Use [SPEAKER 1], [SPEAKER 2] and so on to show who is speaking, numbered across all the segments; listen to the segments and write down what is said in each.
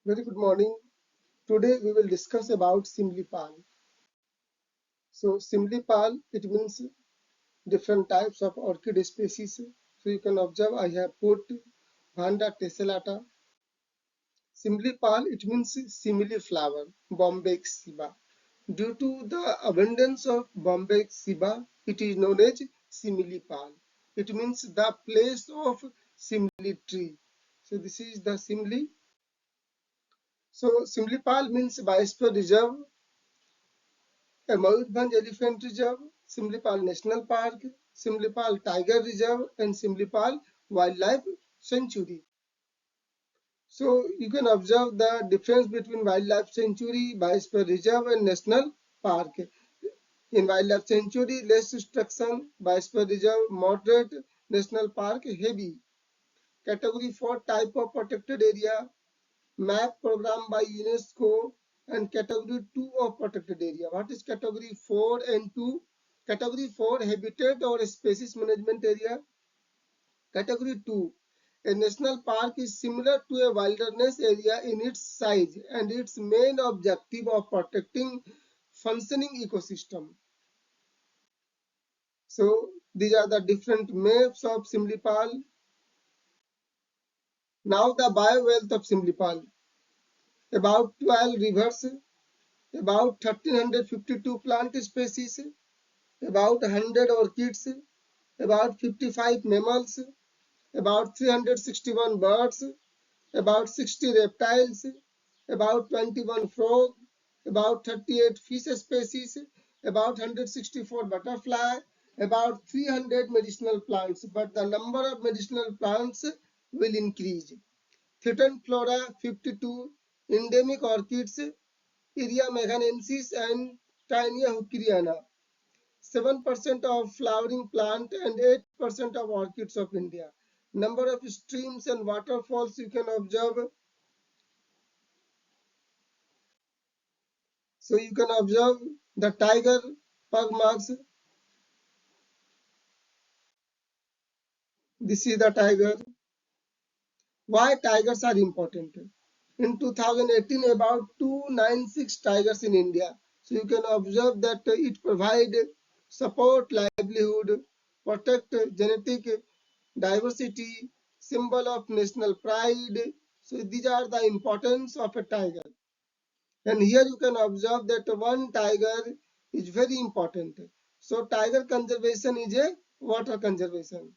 [SPEAKER 1] Very good morning. Today we will discuss about Simlipal. So Simlipal, it means different types of orchid species. So you can observe I have put Vanda tessellata. Simlipal, it means simili flower, Bombay Siba. Due to the abundance of Bombay Siba, it is known as Similipal. It means the place of simili tree. So this is the simili. So Simlipal means biosphere reserve, a Mayurbhanj Elephant Reserve, Simlipal National Park, Simlipal Tiger Reserve, and Simlipal Wildlife Sanctuary. So you can observe the difference between wildlife sanctuary, biosphere reserve, and national park. In wildlife sanctuary, less restriction, biosphere reserve, moderate, national park, heavy. Category 4 type of protected area, map program by UNESCO, and category 2 of protected area. What is category 4 and 2? Category 4 habitat or species management area. Category 2, a national park is similar to a wilderness area in its size and its main objective of protecting functioning ecosystem. So these are the different maps of Simlipal. Now the biowealth of Simlipal. About 12 rivers, about 1352 plant species, about 100 orchids, about 55 mammals, about 361 birds, about 60 reptiles, about 21 frogs, about 38 fish species, about 164 butterfly, about 300 medicinal plants. But the number of medicinal plants will increase. Threatened flora 52, endemic orchids, Iria meghanensis and Tinea hookeriana. 7% of flowering plant and 8% of orchids of India. Number of streams and waterfalls you can observe. So you can observe the tiger pug marks. This is the tiger. Why tigers are important? In 2018, about 296 tigers in India. So you can observe that it provide support livelihood, protect genetic diversity, symbol of national pride. So these are the importance of a tiger. And here you can observe that one tiger is very important. So tiger conservation is a water conservation.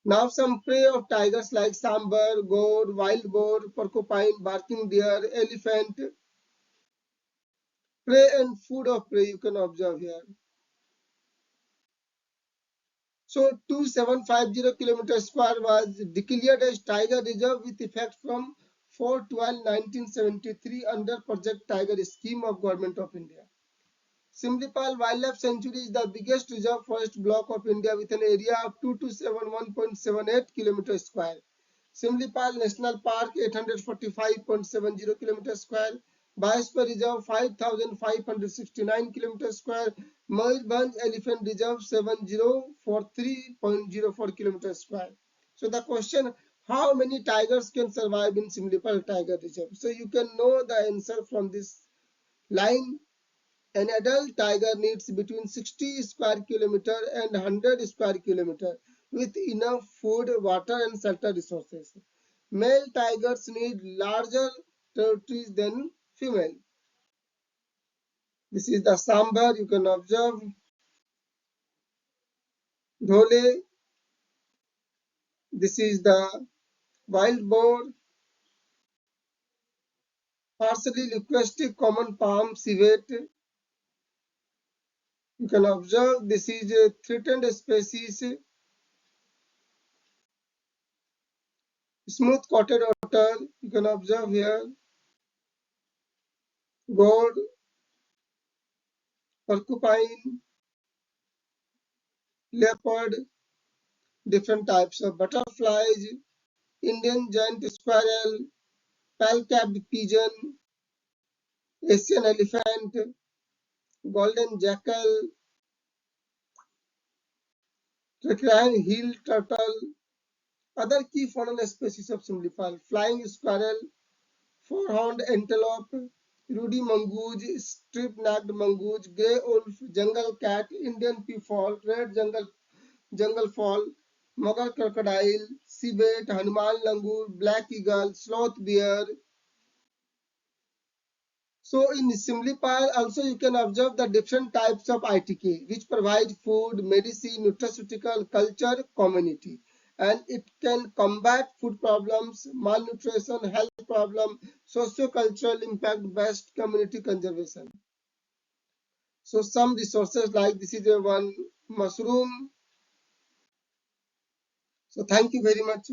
[SPEAKER 1] Now some prey of tigers like sambar, goat, wild boar, porcupine, barking deer, elephant, prey and food of prey you can observe here. So 2750 kilometers square was declared as tiger reserve with effect from 4/12/1973 under Project Tiger scheme of Government of India. Simlipal Wildlife Sanctuary is the biggest reserve forest block of India with an area of 2271.78 km square. Simlipal National Park 845.70 km square. Biosphere Reserve 5569 km square. Mayurbhanj Elephant Reserve 7043.04 km square. So the question, how many tigers can survive in Simlipal Tiger Reserve? So you can know the answer from this line. An adult tiger needs between 60 square kilometer and 100 square kilometer with enough food, water and shelter resources. Male tigers need larger territories than female. This is the sambar you can observe. Dhole. This is the wild boar. Partially linguistic common palm civet. You can observe this is a threatened species. Smooth coated otter. You can observe here. Gourd, porcupine, leopard, different types of butterflies, Indian giant squirrel, pale-capped pigeon, Asian elephant, golden jackal, Peregrine hill turtle, other key faunal species of Simlipal, flying squirrel, four-horned antelope, ruddy mongoose, strip-necked mongoose, grey wolf, jungle cat, Indian peafowl, red jungle fowl, Mughal crocodile, civet, Hanuman langur, black eagle, sloth bear. So in Simlipal also you can observe the different types of ITK which provide food, medicine, nutraceutical, culture, community. And it can combat food problems, malnutrition, health problem, socio-cultural impact, best community conservation. So some resources like this is a one mushroom. So thank you very much.